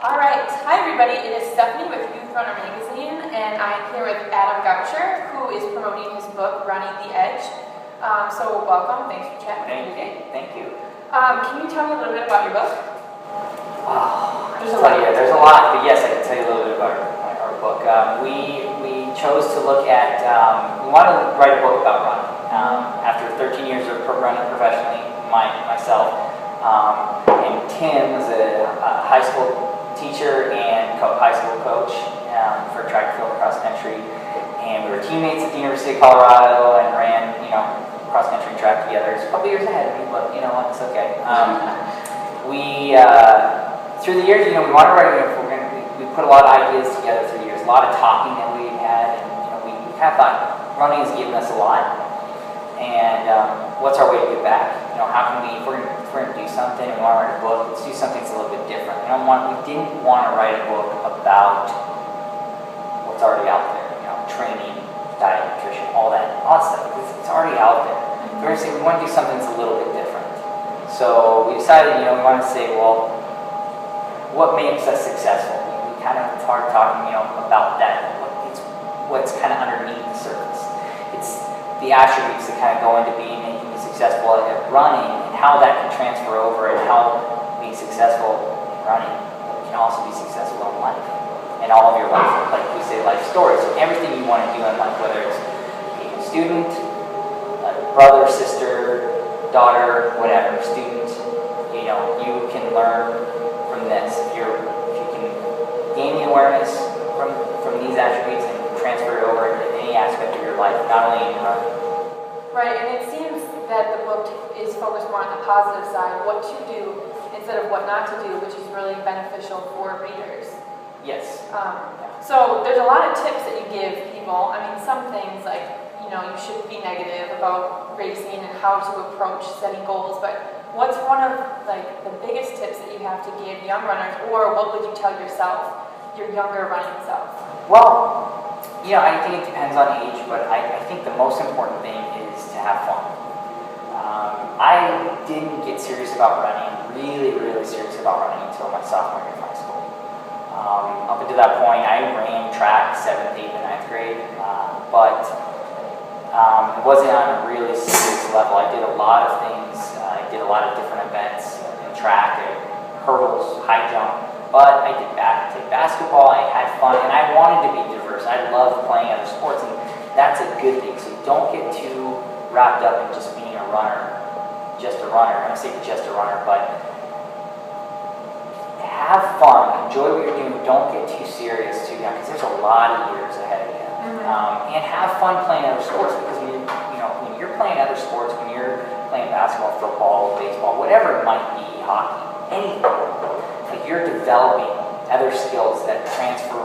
All right, hi everybody, it is Stephanie with Youth Runner Magazine, and I'm here with Adam Goucher, who is promoting his book, Running the Edge. So welcome, thanks for chatting with me today. Thank you. Can you tell me a little bit about your book? There's a lot, but yes, I can tell you a little bit about our book. We chose to look at, we wanted to write a book about running. After 13 years of running professionally, myself, and Tim was a high school teacher and high school coach for track and field cross country, and we were teammates at the University of Colorado and ran, cross country and track together. It's a couple years ahead of me, but you know what, it's okay. We through the years, we wanted to write. We put a lot of ideas together through the years, a lot of talking that we had, and we kind of thought running has given us a lot. And what's our way to give back? How can we, if we're going to do something and we want to write a book, let's do something that's a little bit different. We didn't want to write a book about what's already out there, training, diet, nutrition, all that stuff, because it's already out there. We're going to say we want to do something that's a little bit different. So we decided, we want to say, well, what makes us successful? We kind of started talking, about that, what's kind of underneath the surface. It's the attributes that kind of go into making you successful at running, and how that can transfer over, and how being successful in running can also be successful in life, and all of your life, like we say, life stories. So everything you want to do in life, whether it's being a student, a brother, sister, daughter, whatever, student, you can learn from this. If you can gain the awareness from these attributes and transfer it over into any aspect of your life, not only in your running. Right, and it seems that the book is focused more on the positive side, what to do instead of what not to do, which is really beneficial for readers. Yes. So there's a lot of tips that you give people. I mean, some things like, you shouldn't be negative about racing and how to approach setting goals, but what's one of the biggest tips that you have to give young runners, or what would you tell yourself, your younger running self? Well, I think it depends on age, but I think the most important thing is to have fun. I didn't get serious about running, really, really serious about running until my sophomore year of high school. Up until that point, I ran track 7th, 8th, and 9th grade, but it wasn't on a really serious level. I did a lot of things. I did a lot of different events in track, hurdles, high jump. But I did basketball, I had fun, and I wanted to be diverse. I loved playing other sports, and that's a good thing. So don't get too wrapped up in just being a runner, just a runner. I'm going to say just a runner, but have fun, enjoy what you're doing. Don't get too serious too young, because there's a lot of years ahead of you. And have fun playing other sports, because when you're playing other sports, when you're playing basketball, football, baseball, whatever it might be, hockey, anything, you're developing other skills that transfer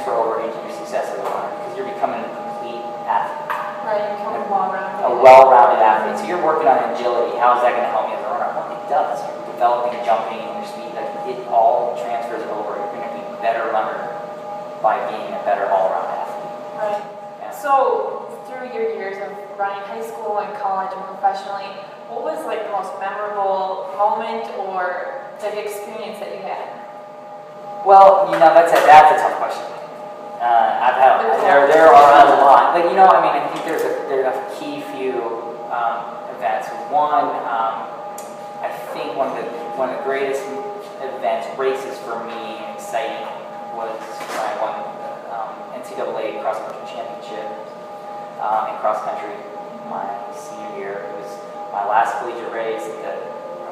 over into your success as a runner, because you're becoming a complete athlete. Right, you're becoming well-rounded. A well-rounded athlete. So you're working on agility. How is that going to help you as a runner? Well, it does. You're developing jumping and your speed. It all transfers over. You're going to be a better runner by being a better all-around athlete. Right. Yeah. So through your years of running high school and college and professionally, what was the most memorable moment or experience that you had? Well, that's a tough question. There are a lot, but I think there's a key few events. One, I think one of the greatest races for me, exciting, was when I won the NCAA cross country championship in cross country my senior year. It was my last collegiate race.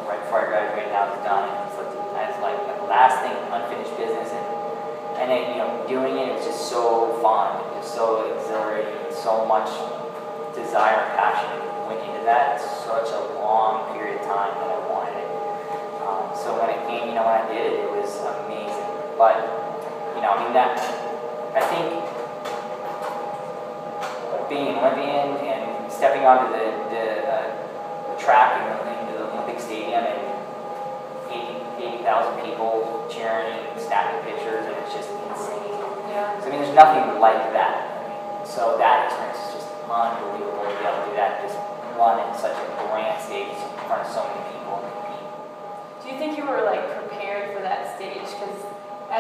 Right before I graduated, I was done. It was like the last thing, unfinished business, and then doing it was just so fun, just so exhilarating, so much desire and passion went into that. It's such a long period of time that I wanted it. So when it came, when I did it, it was amazing. But I think being an Olympian and stepping onto the track into the Olympic Stadium and 80,000 people cheering and snapping pictures, and it's just insane. Yeah. So there's nothing like that. So that experience is just unbelievable to be able to do that, just run in such a grand stage in front of so many people and compete. Do you think you were prepared for that stage? Because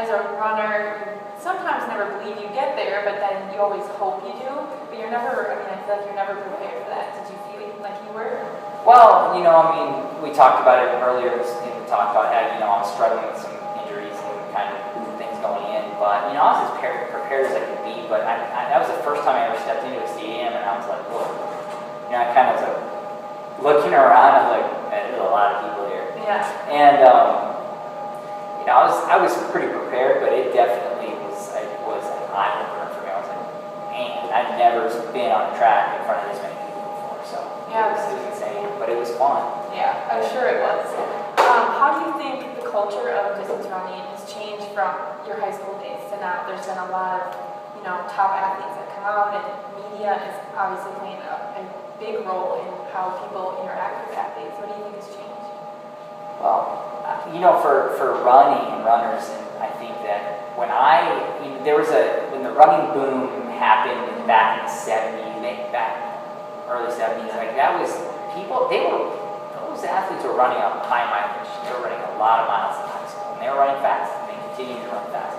as a runner, you sometimes never believe you get there, but then you always hope you do. But you're never, I mean, I feel like you're never prepared for that. Did you feel like you were? Well, you know, I mean, we talked about it earlier in the talk about how, you know, I was struggling with some injuries and kind of things going in, but, you know, I was as prepared as I could be, but that was the first time I ever stepped into a stadium, and I was like, whoa. You know, I kind of was like, looking around, I was like, man, there's a lot of people here. Yeah. And, you know, I was pretty prepared, but it definitely was an eye-opener for me. I was like, man, I've never been on a track in front of this many people before, so yeah, it was insane, but it was fun. Yeah, I'm sure it was. How do you think the culture of distance running has changed from your high school days to now? There's been a lot of, you know, top athletes that come out, and media is obviously playing a big role in how people interact with athletes. What do you think has changed? Well, you know, for running and runners, and I think that when when the running boom happened back in the 70s, back early 70s, like that was those athletes were running up high mileage. They were running a lot of miles in high school, and they were running fast, and they continued to run fast.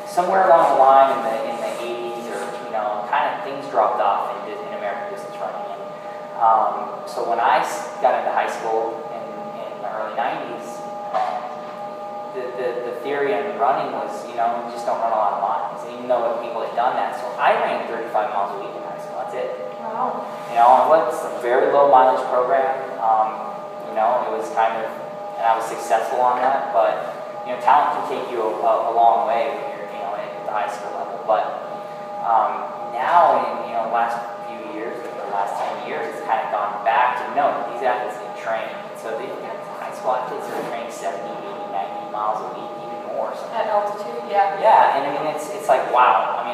Somewhere along the line in the 80s, or, you know, kind of things dropped off in American distance running. And, so when I got into high school in the early 90s, the theory on running was, you know, just don't run a lot of miles. And even though people had done that, so I ran 35 miles a week in high school. That's it. Wow. You know, it's a very low mileage program. You know, it was kind of, and I was successful on that. But, you know, talent can take you a long way when you're, you know, at the high school level. But now, in, you know, the last few years, the last 10 years, it's kind of gone back to, no, these athletes need training. So they've got high school athletes that are training 70, 80, 90 miles a week, even more. At altitude, yeah. Yeah, and I mean, it's like, wow. I mean,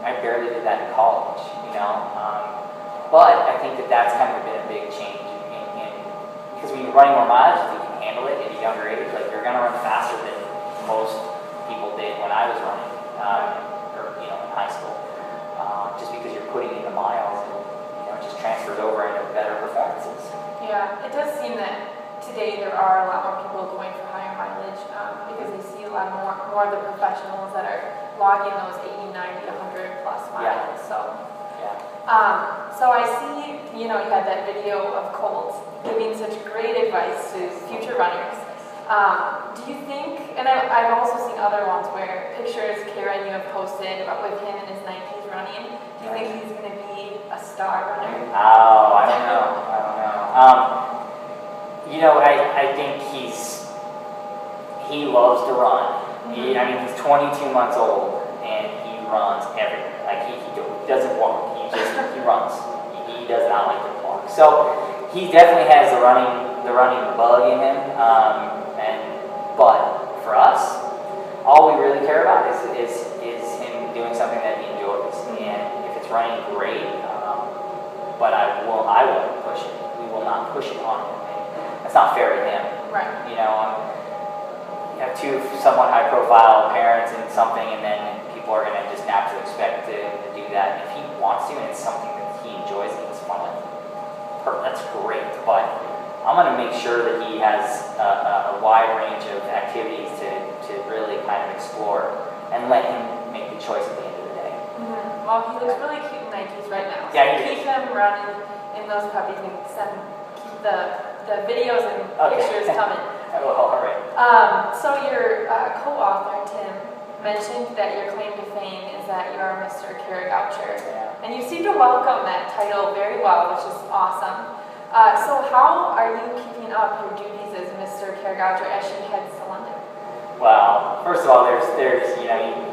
I barely did that in college, you know. But I think that's kind of been a big change because when you're running more miles, you can handle it at a younger age. Like, you're going to run faster than most people did when I was running, or, you know, in high school. Just because you're putting in the miles, and, you know, it just transfers over into better performances. Yeah, it does seem that today there are a lot more people going for higher mileage because they see a lot more of the professionals that are logging those 80, 90, 100 plus miles. Yeah. So I see, you know, you had that video of Colt giving such great advice to future runners. Do you think, and I've also seen other ones where pictures Carrie and you have posted about with him in his 90s running. Do you think he's going to be a star runner? Oh, I don't know. You know, I think he loves to run. Mm-hmm. I mean, he's 22 months old, and he runs everywhere. Like, he doesn't walk. He runs. He does not like to walk. So he definitely has the running bug in him. But for us, all we really care about is him doing something that he enjoys. And if it's running, great. But I won't push it. We will not push it on him. And that's not fair to him. Right. You know, you have two somewhat high-profile parents and something, and then people are going to just naturally expect to do that. And if he wants to, and it's something that he enjoys and he's fun with, that's great. But I'm going to make sure that he has a wide range of activities to really kind of explore, and let him make the choice at the end of the day. Mm-hmm. Well, he looks really cute in Nikes right now. So yeah, keep him running in those puppies and keep the videos and pictures coming. All right. So your co-author, Tim, mentioned that your claim to fame is that you are Mr. Carrie Goucher. Yeah. And you seem to welcome that title very well, which is awesome. So how are you keeping up your duties as Mr. Carrie Goucher as she heads to London? Well, first of all, there's you know,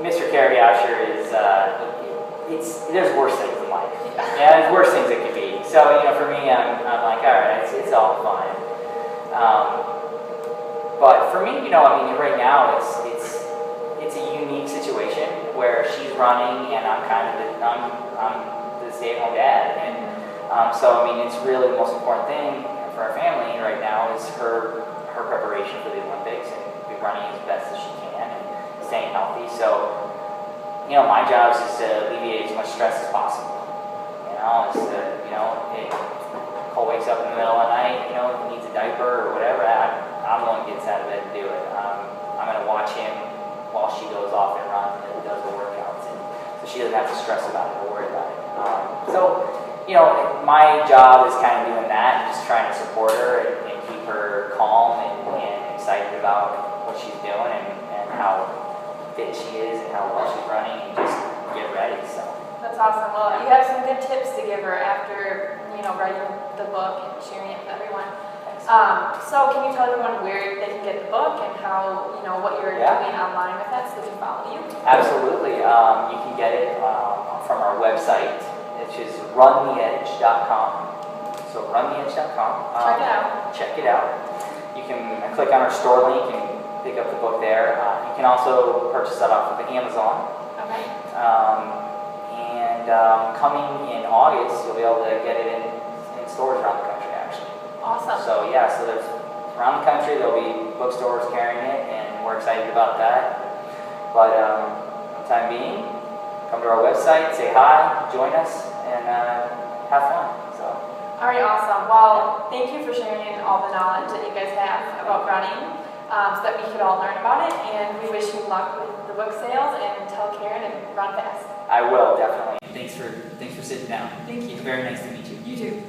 Mr. Carrie Goucher is there's worse things in life. Yeah, there's worse things it could be. So, you know, for me, I'm like, all right, it's all fine. But for me, you know, I mean, right now it's a unique situation where she's running and I'm kind of I'm the stay-at-home dad, and so I mean, it's really the most important thing for our family right now is her preparation for the Olympics and be running as best as she can and staying healthy. So, you know, my job is just to alleviate as much stress as possible. You know, Cole wakes up in the middle of the night, you know, needs a diaper or whatever, I'm the one who gets out of for them to do it. I'm going to watch him while she goes off and runs and does the workouts, and so she doesn't have to stress about it or worry about it. So, my job is kind of doing that, just trying to support her and keep her calm and excited about what she's doing and how fit she is and how well she's running, and just get ready. So that's awesome. Well, you have some good tips to give her after writing the book and sharing it with everyone. So can you tell everyone where they can get the book and how what you're doing online with that, so they can follow you? Absolutely. You can get it from our website, which is runtheedge.com. So runtheedge.com. Check it out. Check it out. You can click on our store link and pick up the book there. You can also purchase that off of Amazon. Okay. Coming in August, you'll be able to get it in stores around the country, actually. Awesome. So there's around the country, there'll be bookstores carrying it, and we're excited about that. But for the time being, come to our website, say hi, join us, and have fun. So. All right, awesome. Well, thank you for sharing all the knowledge that you guys have about running, so that we could all learn about it. And we wish you luck with the book sales, and tell Karen to run fast. I will, definitely. Thanks for sitting down. Thank you. Very nice to meet you. You too.